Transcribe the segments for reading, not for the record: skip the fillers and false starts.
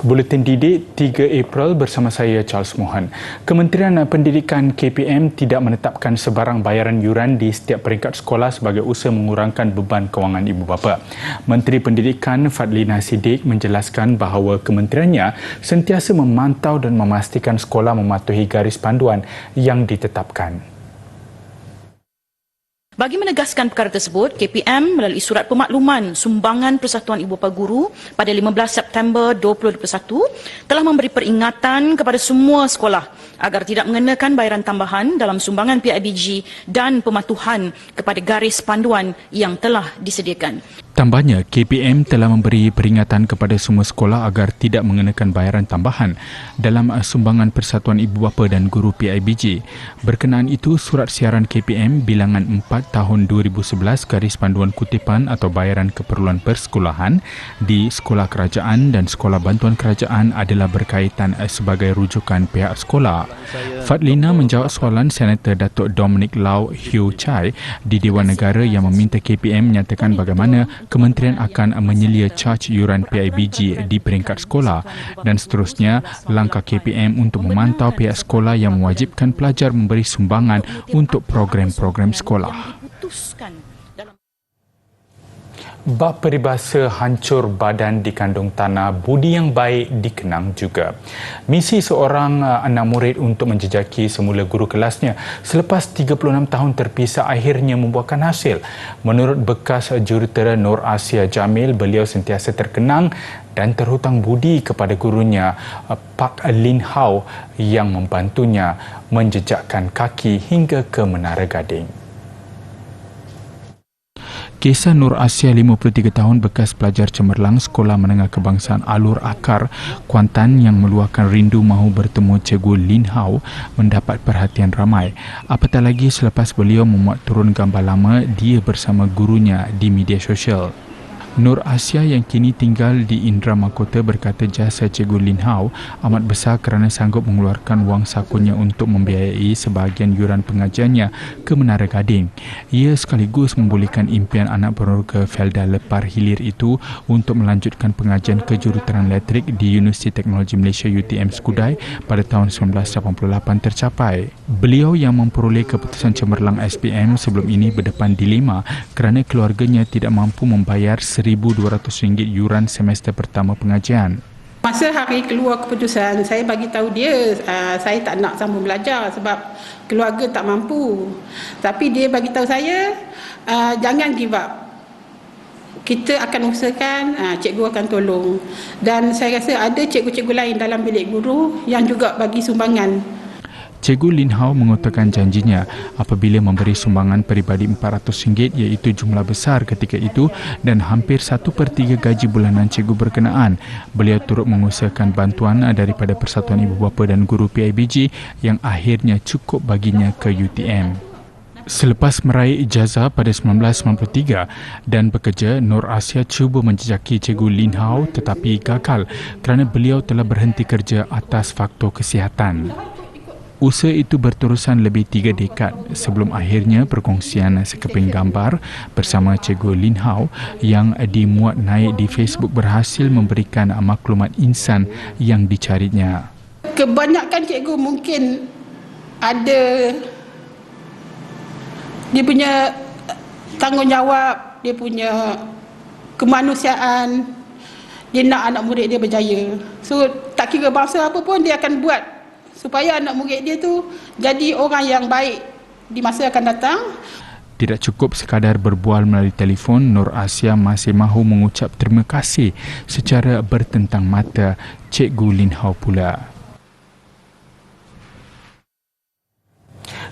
Buletin Didik 3 April bersama saya Charles Mohan. Kementerian Pendidikan KPM tidak menetapkan sebarang bayaran yuran di setiap peringkat sekolah sebagai usaha mengurangkan beban kewangan ibu bapa. Menteri Pendidikan Fadlina Siddiq menjelaskan bahawa kementeriannya sentiasa memantau dan memastikan sekolah mematuhi garis panduan yang ditetapkan. Bagi menegaskan perkara tersebut, KPM melalui surat pemakluman sumbangan Persatuan Ibu Bapa Guru pada 15 September 2021 telah memberi peringatan kepada semua sekolah agar tidak mengenakan bayaran tambahan dalam sumbangan PIBG dan pematuhan kepada garis panduan yang telah disediakan. Tambahnya, KPM telah memberi peringatan kepada semua sekolah agar tidak mengenakan bayaran tambahan dalam sumbangan Persatuan Ibu Bapa dan Guru PIBG. Berkenaan itu, surat siaran KPM bilangan 4 tahun 2011 garis panduan kutipan atau bayaran keperluan persekolahan di sekolah kerajaan dan sekolah bantuan kerajaan adalah berkaitan sebagai rujukan pihak sekolah. Fadlina menjawab soalan Senator Datuk Dominic Lau Hiu Chai di Dewan Negara yang meminta KPM menyatakan bagaimana kementerian akan menyelia caj yuran PIBG di peringkat sekolah dan seterusnya langkah KPM untuk memantau pihak sekolah yang mewajibkan pelajar memberi sumbangan untuk program-program sekolah. Bab peribahasa hancur badan dikandung tanah, budi yang baik dikenang juga. Misi seorang anak murid untuk menjejaki semula guru kelasnya selepas 36 tahun terpisah akhirnya membuahkan hasil. Menurut bekas jurutera Nur Asia Jamil, beliau sentiasa terkenang dan terhutang budi kepada gurunya Pak Lin Hao yang membantunya menjejakkan kaki hingga ke Menara Gading. Kisah Nur Asia, 53 tahun, bekas pelajar cemerlang Sekolah Menengah Kebangsaan Alur Akar, Kuantan yang meluahkan rindu mahu bertemu Cikgu Lin Hao mendapat perhatian ramai. Apatah lagi selepas beliau memuat turun gambar lama dia bersama gurunya di media sosial. Nur Asia yang kini tinggal di Indra Mahkota berkata jasa Cikgu Lin Hao amat besar kerana sanggup mengeluarkan wang sakunya untuk membiayai sebahagian yuran pengajiannya ke Menara Gading. Ia sekaligus membolehkan impian anak peneroka Felda Lepar Hilir itu untuk melanjutkan pengajian kejuruteraan elektrik di Universiti Teknologi Malaysia UTM Skudai pada tahun 1988 tercapai. Beliau yang memperoleh keputusan cemerlang SPM sebelum ini berdepan dilema kerana keluarganya tidak mampu membayar RM1,200 yuran semester pertama pengajian. Masa hari keluar keputusan, saya bagi tahu dia saya tak nak sambung belajar sebab keluarga tak mampu. Tapi dia bagi tahu saya jangan give up. Kita akan usahakan, cikgu akan tolong. Dan saya rasa ada cikgu-cikgu lain dalam bilik guru yang juga bagi sumbangan. Cikgu Lin Hao mengutarakan janjinya apabila memberi sumbangan peribadi RM400 iaitu jumlah besar ketika itu dan hampir 1/3 gaji bulanan cikgu berkenaan. Beliau turut mengusahakan bantuan daripada Persatuan Ibu Bapa dan Guru PIBG yang akhirnya cukup baginya ke UTM. Selepas meraih ijazah pada 1993 dan bekerja, Nur Asia cuba menjejaki Cikgu Lin Hao tetapi gagal kerana beliau telah berhenti kerja atas faktor kesihatan. Usaha itu berterusan lebih 3 dekad sebelum akhirnya perkongsian sekeping gambar bersama Cikgu Lin Hao yang dimuat naik di Facebook berhasil memberikan maklumat insan yang dicarinya. Kebanyakan cikgu mungkin ada dia punya tanggungjawab, dia punya kemanusiaan, dia nak anak murid dia berjaya. So tak kira bangsa apa pun dia akan buat supaya anak murid dia tu jadi orang yang baik di masa akan datang. Tidak cukup sekadar berbual melalui telefon, Nur Asia masih mahu mengucap terima kasih secara bertentang mata Cikgu Lin Hao pula.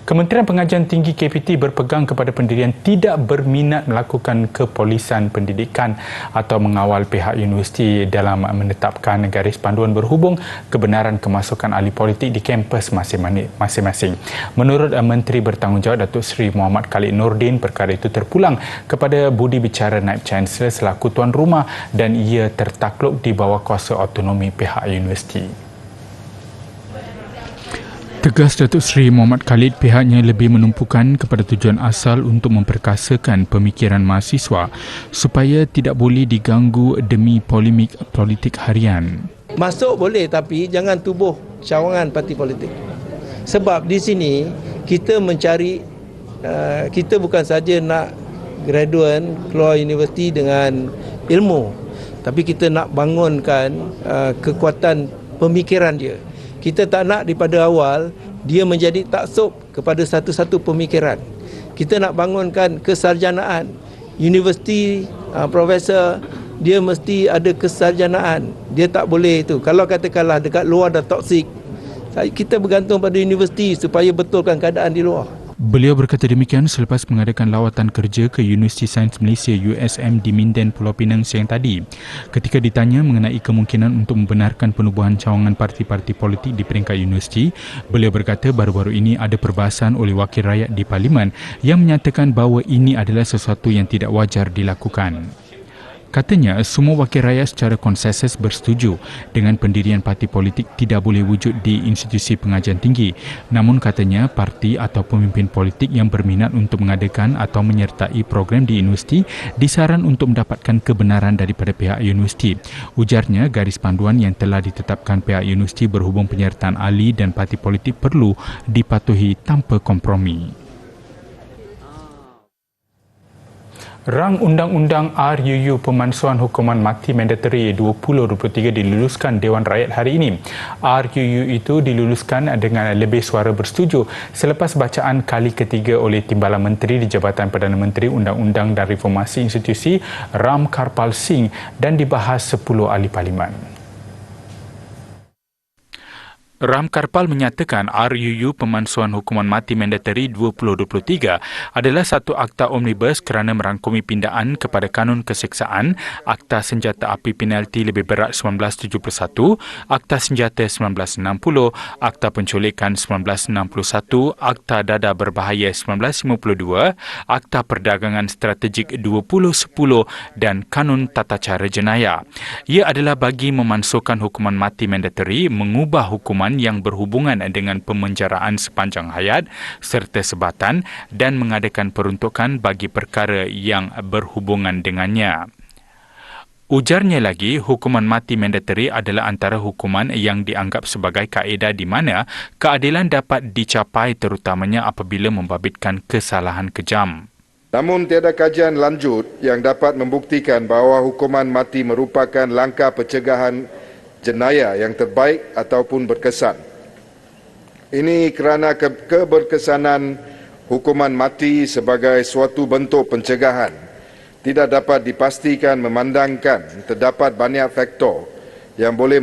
Kementerian Pengajian Tinggi KPT berpegang kepada pendirian tidak berminat melakukan kepolisan pendidikan atau mengawal pihak universiti dalam menetapkan garis panduan berhubung kebenaran kemasukan ahli politik di kampus masing-masing. Menurut Menteri Bertanggungjawab Datuk Seri Muhammad Khalid Nordin, perkara itu terpulang kepada budi bicara Naib Chancellor selaku tuan rumah dan ia tertakluk di bawah kuasa autonomi pihak universiti. Tegas Datuk Seri Muhammad Khalid, pihaknya lebih menumpukan kepada tujuan asal untuk memperkasakan pemikiran mahasiswa supaya tidak boleh diganggu demi polemik politik harian. Masuk boleh tapi jangan tubuh cawangan parti politik. Sebab di sini kita mencari, kita bukan saja nak graduan keluar universiti dengan ilmu, tapi kita nak bangunkan kekuatan pemikiran dia. Kita tak nak daripada awal dia menjadi taksub kepada satu-satu pemikiran. Kita nak bangunkan kesarjanaan. Universiti, profesor, dia mesti ada kesarjanaan. Dia tak boleh itu. Kalau katakanlah dekat luar dah toksik, kita bergantung pada universiti supaya betulkan keadaan di luar. Beliau berkata demikian selepas mengadakan lawatan kerja ke Universiti Sains Malaysia USM di Minden, Pulau Pinang siang tadi. Ketika ditanya mengenai kemungkinan untuk membenarkan penubuhan cawangan parti-parti politik di peringkat universiti, beliau berkata baru-baru ini ada perbahasan oleh wakil rakyat di Parlimen yang menyatakan bahawa ini adalah sesuatu yang tidak wajar dilakukan. Katanya, semua wakil rakyat secara konsensus bersetuju dengan pendirian parti politik tidak boleh wujud di institusi pengajian tinggi. Namun katanya, parti atau pemimpin politik yang berminat untuk mengadakan atau menyertai program di universiti disaran untuk mendapatkan kebenaran daripada pihak universiti. Ujarnya, garis panduan yang telah ditetapkan pihak universiti berhubung penyertaan ahli dan parti politik perlu dipatuhi tanpa kompromi. Rang Undang-Undang RUU Pemansuhan Hukuman Mati Mandatory 2023 diluluskan Dewan Rakyat hari ini. RUU itu diluluskan dengan lebih suara bersetuju selepas bacaan kali ketiga oleh Timbalan Menteri di Jabatan Perdana Menteri Undang-Undang dan Reformasi Institusi Ram Karpal Singh dan dibahas 10 ahli parlimen. Ram Karpal menyatakan RUU Pemansuhan Hukuman Mati Mandatory 2023 adalah satu akta omnibus kerana merangkumi pindaan kepada Kanun Keseksaan, Akta Senjata Api Penalti Lebih Berat 1971, Akta Senjata 1960, Akta Penculikan 1961, Akta Dadah Berbahaya 1952, Akta Perdagangan Strategik 2010 dan Kanun Tata Cara Jenayah. Ia adalah bagi memansuhkan hukuman mati mandatory, mengubah hukuman yang berhubungan dengan pemenjaraan sepanjang hayat serta sebatan dan mengadakan peruntukan bagi perkara yang berhubungan dengannya. Ujarnya lagi, hukuman mati mandatory adalah antara hukuman yang dianggap sebagai kaedah di mana keadilan dapat dicapai terutamanya apabila membabitkan kesalahan kejam. Namun tiada kajian lanjut yang dapat membuktikan bahawa hukuman mati merupakan langkah pencegahan jenayah yang terbaik ataupun berkesan. Ini kerana keberkesanan hukuman mati sebagai suatu bentuk pencegahan tidak dapat dipastikan memandangkan terdapat banyak faktor yang boleh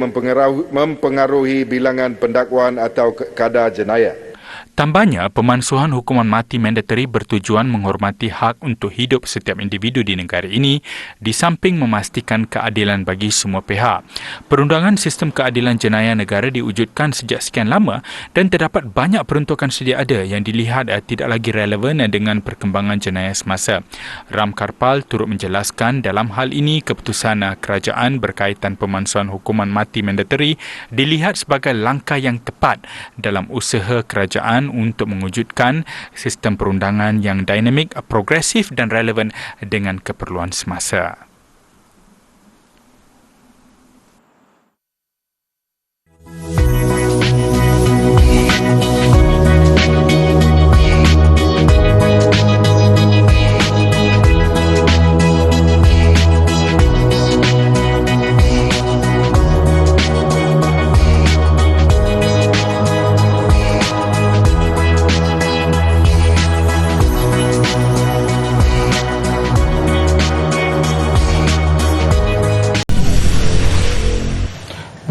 mempengaruhi bilangan pendakwaan atau kadar jenayah. Tambahnya, pemansuhan hukuman mati mandatory bertujuan menghormati hak untuk hidup setiap individu di negara ini di samping memastikan keadilan bagi semua pihak. Perundangan sistem keadilan jenayah negara diwujudkan sejak sekian lama dan terdapat banyak peruntukan sedia ada yang dilihat tidak lagi relevan dengan perkembangan jenayah semasa. Ram Karpal turut menjelaskan dalam hal ini keputusan kerajaan berkaitan pemansuhan hukuman mati mandatory dilihat sebagai langkah yang tepat dalam usaha kerajaan untuk mewujudkan sistem perundangan yang dinamik, progresif dan relevan dengan keperluan semasa.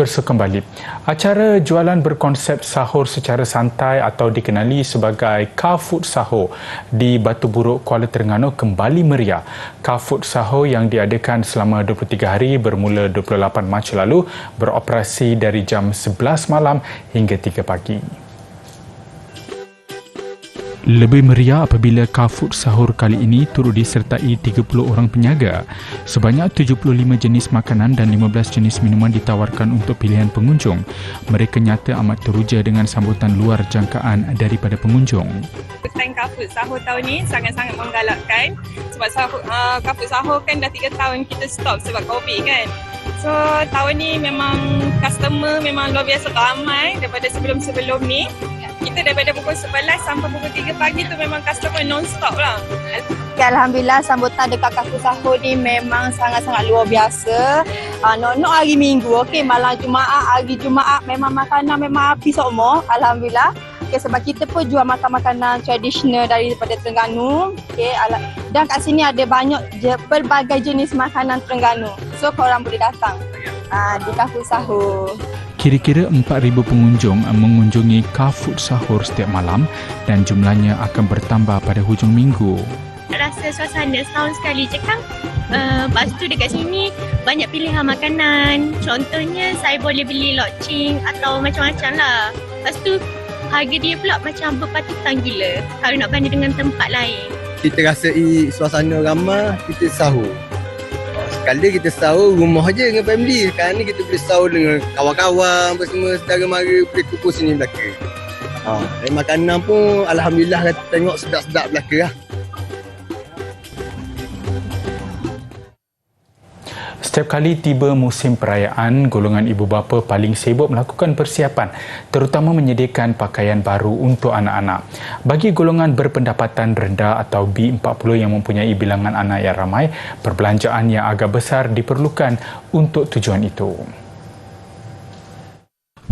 Kembali. Acara jualan berkonsep sahur secara santai atau dikenali sebagai Car Food Sahur di Batu Buruk, Kuala Terengganu kembali meriah. Car Food Sahur yang diadakan selama 23 hari bermula 28 Mac lalu beroperasi dari jam 11 malam hingga 3 pagi. Lebih meriah apabila Car Food Sahur kali ini turut disertai 30 orang penjaga. Sebanyak 75 jenis makanan dan 15 jenis minuman ditawarkan untuk pilihan pengunjung. Mereka nyata amat teruja dengan sambutan luar jangkaan daripada pengunjung. Pesaing Car Food Sahur tahun ni sangat-sangat menggalakkan sebab Car Food Sahur kan dah 3 tahun kita stop sebab COVID kan. So tahun ni memang customer memang luar biasa ramai daripada sebelum-sebelum ni. Kita daripada pukul 11 sampai pukul 3 pagi tu memang customer non-stop lah. Ya, Alhamdulillah sambutan dekat Kafe Sahur ni memang sangat-sangat luar biasa. Nok hari Minggu, okey, malam Jumaat, hari Jumaat memang makanan memang habis semua. Alhamdulillah. Okay, sebab kita pun jual makanan tradisional daripada Terengganu. Okay, dan kat sini ada banyak pelbagai jenis makanan Terengganu. So korang boleh datang di Kafe Sahur. Kira-kira 4,000 pengunjung mengunjungi Kafood Sahur setiap malam dan jumlahnya akan bertambah pada hujung minggu. Rasa suasana setahun sekali je kan. Lepas tu dekat sini banyak pilihan makanan. Contohnya saya boleh beli loceng atau macam-macam lah. Lepas tu harga dia pula macam berpatutan gila kalau nak banding dengan tempat lain. Kita rasai suasana ramai, kita sahur. Sekali kita sahur rumah je dengan family. Sekarang ni kita boleh sahur dengan kawan-kawan, semua saudara mara boleh kumpul sini belaka. Dan makanan pun alhamdulillah tengok sedap-sedap belaka lah. Setiap kali tiba musim perayaan, golongan ibu bapa paling sibuk melakukan persiapan, terutama menyediakan pakaian baru untuk anak-anak. Bagi golongan berpendapatan rendah atau B40 yang mempunyai bilangan anak yang ramai, perbelanjaan yang agak besar diperlukan untuk tujuan itu.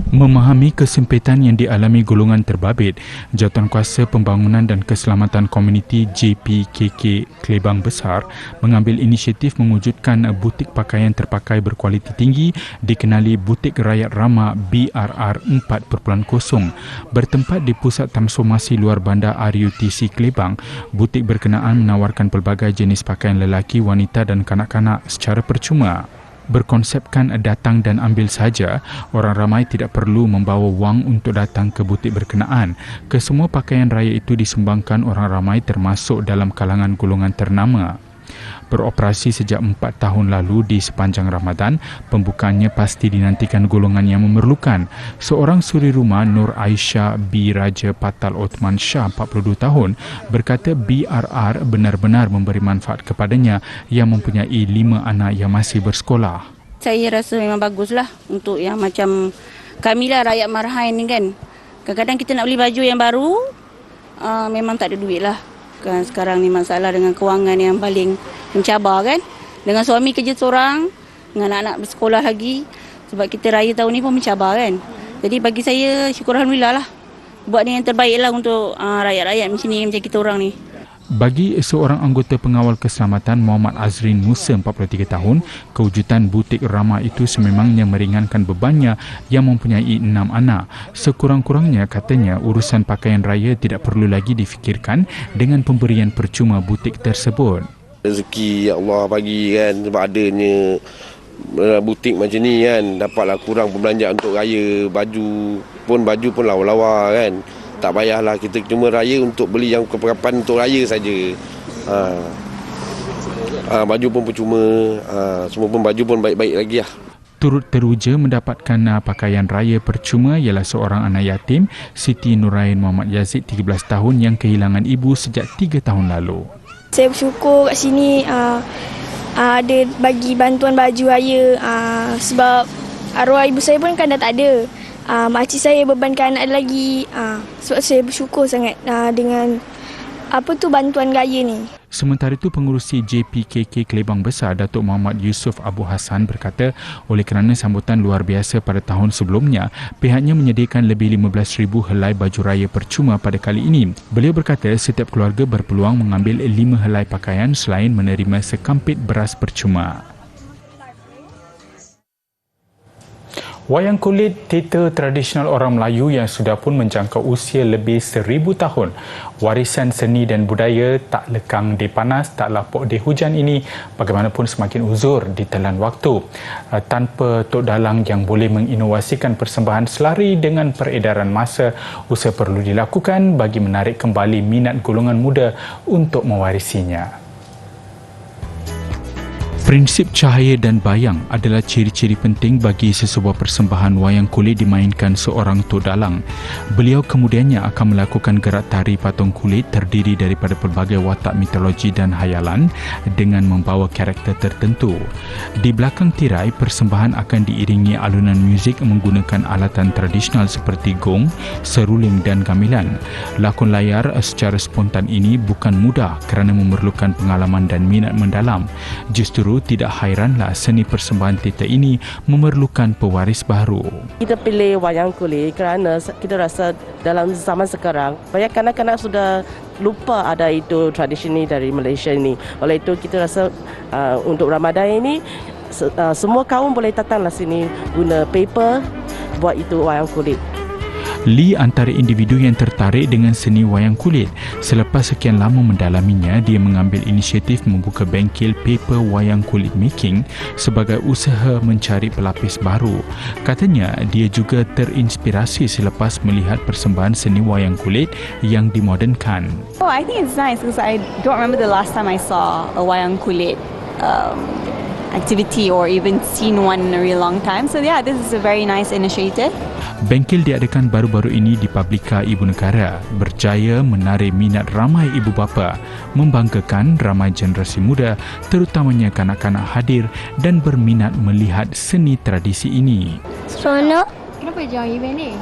Memahami kesempitan yang dialami golongan terbabit, Jawatankuasa Pembangunan dan Keselamatan Komuniti JPKK Klebang Besar mengambil inisiatif mewujudkan butik pakaian terpakai berkualiti tinggi dikenali Butik Rakyat Ramah BRR 4.0. Bertempat di Pusat Transformasi Luar Bandar RUTC Klebang, butik berkenaan menawarkan pelbagai jenis pakaian lelaki, wanita dan kanak-kanak secara percuma. Berkonsepkan datang dan ambil saja, orang ramai tidak perlu membawa wang untuk datang ke butik berkenaan. Kesemua pakaian raya itu disumbangkan orang ramai termasuk dalam kalangan golongan ternama. Beroperasi sejak 4 tahun lalu di sepanjang Ramadan, pembukaannya pasti dinantikan golongan yang memerlukan. Seorang suri rumah Nur Aisyah B. Raja Patal Othman Shah, 42 tahun, berkata BRR benar-benar memberi manfaat kepadanya yang mempunyai 5 anak yang masih bersekolah. Saya rasa memang baguslah untuk yang macam kamilah rakyat Marhain ni kan. Kadang-kadang kita nak beli baju yang baru, memang tak ada duit lah. Kan sekarang ni masalah dengan kewangan yang paling mencabar kan. Dengan suami kerja seorang, dengan anak-anak bersekolah lagi. Sebab kita raya tahun ni pun mencabar kan. Jadi bagi saya syukur Alhamdulillah lah. Buat ni yang terbaik lah untuk rakyat-rakyat macam ni, macam kita orang ni. Bagi seorang anggota pengawal keselamatan Muhammad Azrin Musa, 43 tahun, kewujudan butik ramah itu sememangnya meringankan bebannya yang mempunyai 6 anak. Sekurang-kurangnya katanya urusan pakaian raya tidak perlu lagi difikirkan dengan pemberian percuma butik tersebut. Rezeki Allah bagi kan, sebab adanya butik macam ni kan, dapatlah kurang perbelanjaan untuk raya, baju pun lawa-lawa kan. Tak payahlah kita cuma raya untuk beli yang keperapan untuk raya saja. Baju pun percuma, semua pun baju pun baik-baik lagi lah. Turut teruja mendapatkan pakaian raya percuma ialah seorang anak yatim, Siti Nurain Muhammad Yazid, 13 tahun yang kehilangan ibu sejak 3 tahun lalu. Saya bersyukur kat sini ada bagi bantuan baju raya sebab arwah ibu saya pun kan dah tak ada. Makcik saya bebankan anak lagi. Sebab saya bersyukur sangat dengan bantuan raya ni. Sementara itu, pengurusi JPKK Klebang Besar, Datuk Muhammad Yusof Abu Hassan berkata, oleh kerana sambutan luar biasa pada tahun sebelumnya, pihaknya menyediakan lebih 15,000 helai baju raya percuma pada kali ini. Beliau berkata setiap keluarga berpeluang mengambil 5 helai pakaian selain menerima sekampit beras percuma. Wayang kulit, teater tradisional orang Melayu yang sudah pun menjangkau usia lebih 1,000 tahun. Warisan seni dan budaya tak lekang di panas, tak lapuk di hujan ini bagaimanapun semakin uzur ditelan waktu. Tanpa Tok Dalang yang boleh menginovasikan persembahan selari dengan peredaran masa, usaha perlu dilakukan bagi menarik kembali minat golongan muda untuk mewarisinya. Prinsip cahaya dan bayang adalah ciri-ciri penting bagi sesebuah persembahan wayang kulit dimainkan seorang Tok Dalang. Beliau kemudiannya akan melakukan gerak tari patung kulit terdiri daripada pelbagai watak mitologi dan hayalan dengan membawa karakter tertentu. Di belakang tirai, persembahan akan diiringi alunan muzik menggunakan alatan tradisional seperti gong, seruling dan gamelan. Lakon layar secara spontan ini bukan mudah kerana memerlukan pengalaman dan minat mendalam. Justru tidak hairanlah seni persembahan teater ini memerlukan pewaris baru. Kita pilih wayang kulit kerana kita rasa dalam zaman sekarang banyak kanak-kanak sudah lupa ada itu tradisi ini dari Malaysia ini. Oleh itu kita rasa untuk Ramadan ini semua kaum boleh datanglah sini guna paper buat itu wayang kulit. Lee antara individu yang tertarik dengan seni wayang kulit. Selepas sekian lama mendalaminya, dia mengambil inisiatif membuka bengkel paper wayang kulit making sebagai usaha mencari pelapis baru. Katanya, dia juga terinspirasi selepas melihat persembahan seni wayang kulit yang dimodernkan. Oh, I think it's nice because I don't remember the last time I saw a wayang kulit activity or even seen one in a really long time. So yeah, this is a very nice initiative. Bengkel diadakan baru-baru ini di Publika Ibu Negara berjaya menarik minat ramai ibu bapa, membanggakan ramai generasi muda terutamanya kanak-kanak hadir dan berminat melihat seni tradisi ini. Seronok. Kenapa join event ni?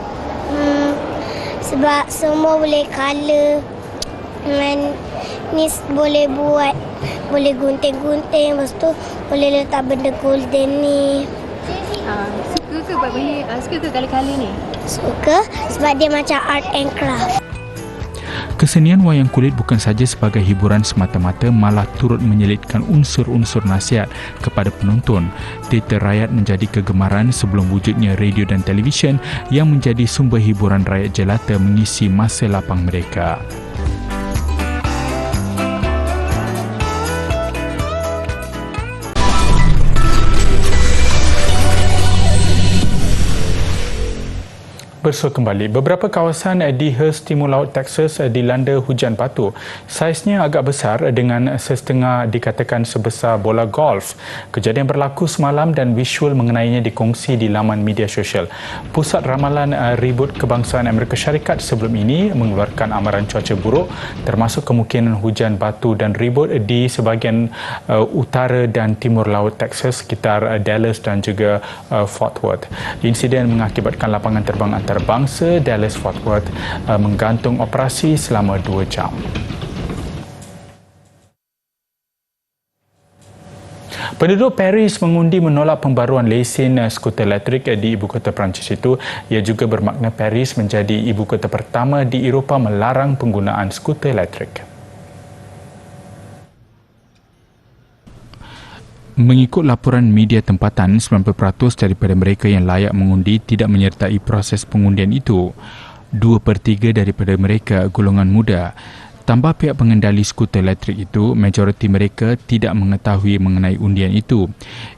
Sebab semua boleh colour dengan ni boleh buat, boleh gunting-gunting, lepas tu boleh letak benda golden ni. Suka ke buat benda, suka ke kali-kali ni? Suka sebab dia macam art and craft. Kesenian wayang kulit bukan saja sebagai hiburan semata-mata, malah turut menyelitkan unsur-unsur nasihat kepada penonton. Teater rakyat menjadi kegemaran sebelum wujudnya radio dan televisyen yang menjadi sumber hiburan rakyat jelata mengisi masa lapang mereka. Bersua kembali, beberapa kawasan di Hearst, Timur Laut Texas dilanda hujan batu. Saiznya agak besar dengan sesetengah dikatakan sebesar bola golf. Kejadian berlaku semalam dan visual mengenainya dikongsi di laman media sosial. Pusat Ramalan Ribut Kebangsaan Amerika Syarikat sebelum ini mengeluarkan amaran cuaca buruk termasuk kemungkinan hujan batu dan ribut di sebahagian utara dan timur laut Texas sekitar Dallas dan juga Fort Worth. Insiden mengakibatkan lapangan terbang antarabangsa Dallas-Fort Worth menggantung operasi selama 2 jam. Penduduk Paris mengundi menolak pembaruan lesen skuter elektrik di ibu kota Perancis itu. Ia juga bermakna Paris menjadi ibu kota pertama di Eropah melarang penggunaan skuter elektrik. Mengikut laporan media tempatan, 90% daripada mereka yang layak mengundi tidak menyertai proses pengundian itu. 2/3 daripada mereka golongan muda. Tambah pihak pengendali skuter elektrik itu, majoriti mereka tidak mengetahui mengenai undian itu.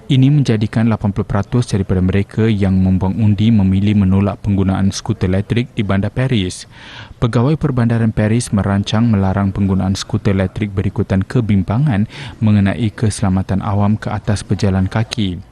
Ini menjadikan 80% daripada mereka yang membuang undi memilih menolak penggunaan skuter elektrik di bandar Paris. Pegawai Perbandaran Paris merancang melarang penggunaan skuter elektrik berikutan kebimbangan mengenai keselamatan awam ke atas pejalan kaki.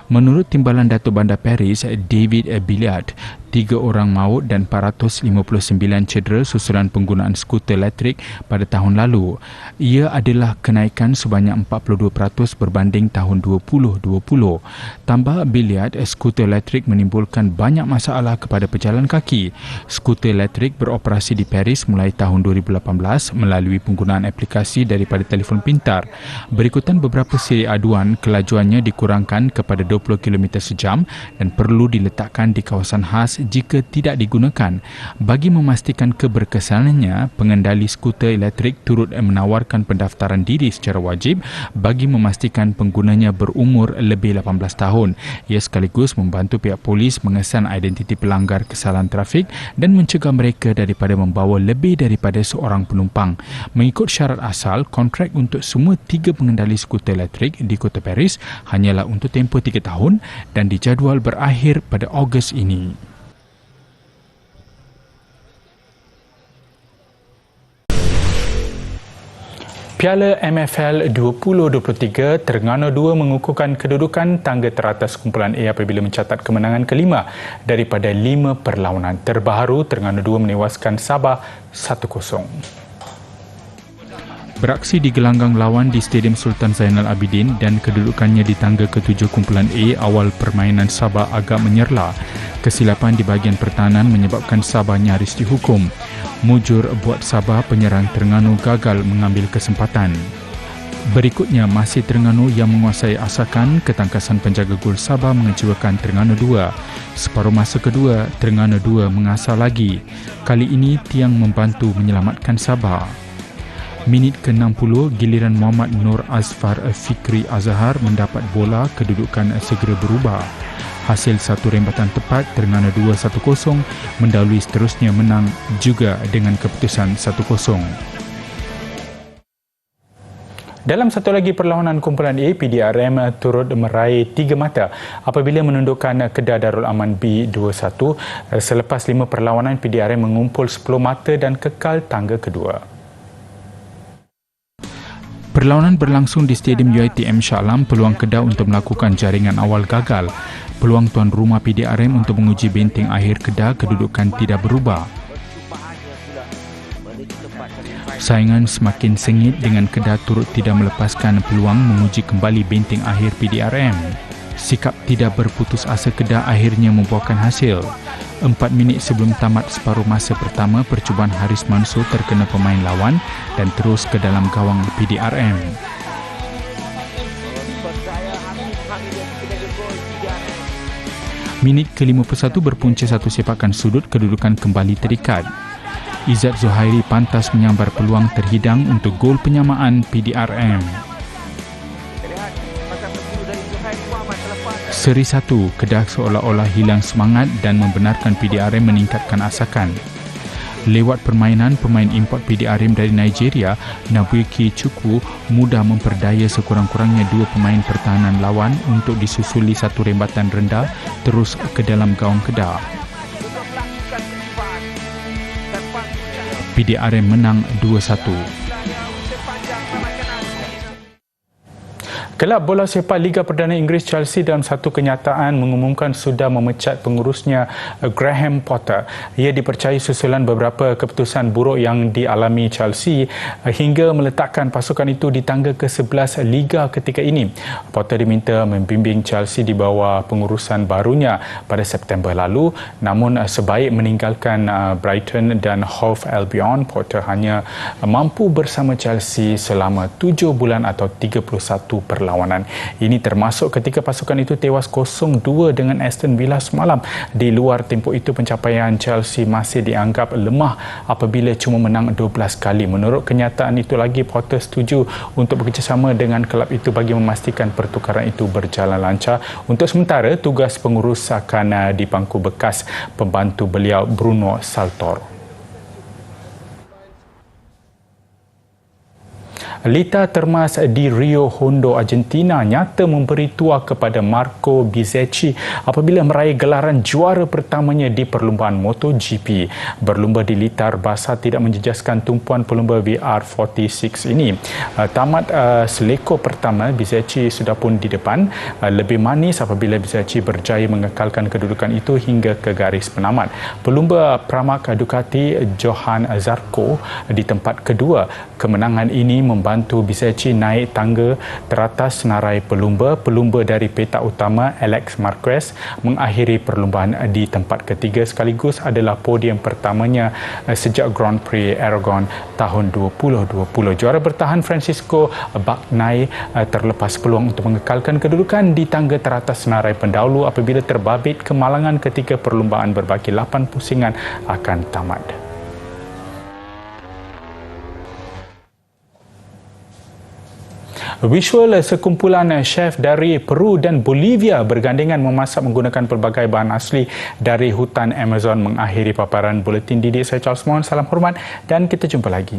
Menurut Timbalan Datuk Bandar Paris, David Billiard, 3 orang maut dan 459 cedera susulan penggunaan skuter elektrik pada tahun lalu. Ia adalah kenaikan sebanyak 42% berbanding tahun 2020. Tambah Billiard, skuter elektrik menimbulkan banyak masalah kepada pejalan kaki. Skuter elektrik beroperasi di Paris mulai tahun 2018 melalui penggunaan aplikasi daripada telefon pintar. Berikutan beberapa siri aduan, kelajuannya dikurangkan kepada 20 km sejam dan perlu diletakkan di kawasan khas jika tidak digunakan. Bagi memastikan keberkesanannya, pengendali skuter elektrik turut menawarkan pendaftaran diri secara wajib bagi memastikan penggunanya berumur lebih 18 tahun. Ia sekaligus membantu pihak polis mengesan identiti pelanggar kesalahan trafik dan mencegah mereka daripada membawa lebih daripada seorang penumpang. Mengikut syarat asal, kontrak untuk semua 3 pengendali skuter elektrik di Kota Paris hanyalah untuk tempoh 3 tahun dan dijadual berakhir pada Ogos ini. Piala MFL 2023, Terengganu 2 mengukuhkan kedudukan tangga teratas kumpulan A apabila mencatat kemenangan kelima daripada 5 perlawanan. Terbaru, Terengganu 2 menewaskan Sabah 1-0. Beraksi di gelanggang lawan di Stadium Sultan Zainal Abidin dan kedudukannya di tangga ke-7 kumpulan A, awal permainan Sabah agak menyerla. Kesilapan di bahagian pertahanan menyebabkan Sabah nyaris dihukum. Mujur buat Sabah, penyerang Terengganu gagal mengambil kesempatan. Berikutnya, masih Terengganu yang menguasai asakan, ketangkasan penjaga gol Sabah mengecewakan Terengganu 2. Separuh masa kedua, Terengganu 2 mengasah lagi. Kali ini Tiang membantu menyelamatkan Sabah. Minit ke-60, giliran Muhammad Nur Azfar Fikri Azhar mendapat bola, kedudukan segera berubah. Hasil satu rembatan tepat, Terengganu 2 1-0, mendahului seterusnya menang juga dengan keputusan 1-0. Dalam satu lagi perlawanan kumpulan A, PDRM turut meraih 3 mata apabila menundukkan Kedah Darul Aman B2-1. Selepas 5 perlawanan, PDRM mengumpul 10 mata dan kekal tangga kedua. Perlawanan berlangsung di Stadium UiTM Shah Alam. Peluang Kedah untuk melakukan jaringan awal gagal. Peluang tuan rumah PDRM untuk menguji benteng akhir Kedah, kedudukan tidak berubah. Saingan semakin sengit dengan Kedah turut tidak melepaskan peluang menguji kembali benteng akhir PDRM. Sikap tidak berputus asa Kedah akhirnya membuahkan hasil. 4 minit sebelum tamat separuh masa pertama, percubaan Haris Mansur terkena pemain lawan dan terus ke dalam gawang PDRM. Minit ke-51 berpunca satu sepakan sudut, kedudukan kembali terikat. Izzat Zuhairi pantas menyambar peluang terhidang untuk gol penyamaan PDRM. Seri 1, Kedah seolah-olah hilang semangat dan membenarkan PDRM meningkatkan asakan. Lewat permainan, pemain import PDRM dari Nigeria, Nabuki Chukwu, mudah memperdaya sekurang-kurangnya 2 pemain pertahanan lawan untuk disusuli satu rembatan rendah terus ke dalam gawang Kedah. PDRM menang 2-1. Kelab bola sepak Liga Perdana Inggeris Chelsea dalam satu kenyataan mengumumkan sudah memecat pengurusnya Graham Potter. Ia dipercayai susulan beberapa keputusan buruk yang dialami Chelsea hingga meletakkan pasukan itu di tangga ke-11 Liga ketika ini. Potter diminta membimbing Chelsea di bawah pengurusan barunya pada September lalu, namun sebaik meninggalkan Brighton dan Hove Albion, Potter hanya mampu bersama Chelsea selama 7 bulan atau 31 perlawanan. Ini termasuk ketika pasukan itu tewas 0-2 dengan Aston Villa semalam. Di luar tempoh itu, pencapaian Chelsea masih dianggap lemah apabila cuma menang 12 kali. Menurut kenyataan itu lagi, Potter setuju untuk bekerjasama dengan kelab itu bagi memastikan pertukaran itu berjalan lancar. Untuk sementara, tugas pengurus akan dipangku bekas pembantu beliau, Bruno Saltor. Lita termas di Rio Hondo, Argentina nyata memberi tuah kepada Marco Bezzecchi apabila meraih gelaran juara pertamanya di perlumbaan MotoGP. Berlumba di litar basah tidak menjejaskan tumpuan pelumba VR46 ini. Tamat selekor pertama, Bezzecchi sudah pun di depan. Lebih manis apabila Bezzecchi berjaya mengekalkan kedudukan itu hingga ke garis penamat. Pelumba Pramac Ducati Johan Zarco di tempat kedua. Kemenangan ini membantu Bezzecchi naik tangga teratas senarai pelumba. Pelumba dari petak utama Alex Marquez mengakhiri perlumbaan di tempat ketiga, sekaligus adalah podium pertamanya sejak Grand Prix Aragon tahun 2020. Juara bertahan Francisco Bagnaia terlepas peluang untuk mengekalkan kedudukan di tangga teratas senarai pendahulu apabila terbabit kemalangan ketika perlumbaan berbaki 8 pusingan akan tamat. Visual sekumpulan chef dari Peru dan Bolivia bergandengan memasak menggunakan pelbagai bahan asli dari hutan Amazon mengakhiri paparan Buletin Didik. Saya Charles Mon, salam hormat dan kita jumpa lagi.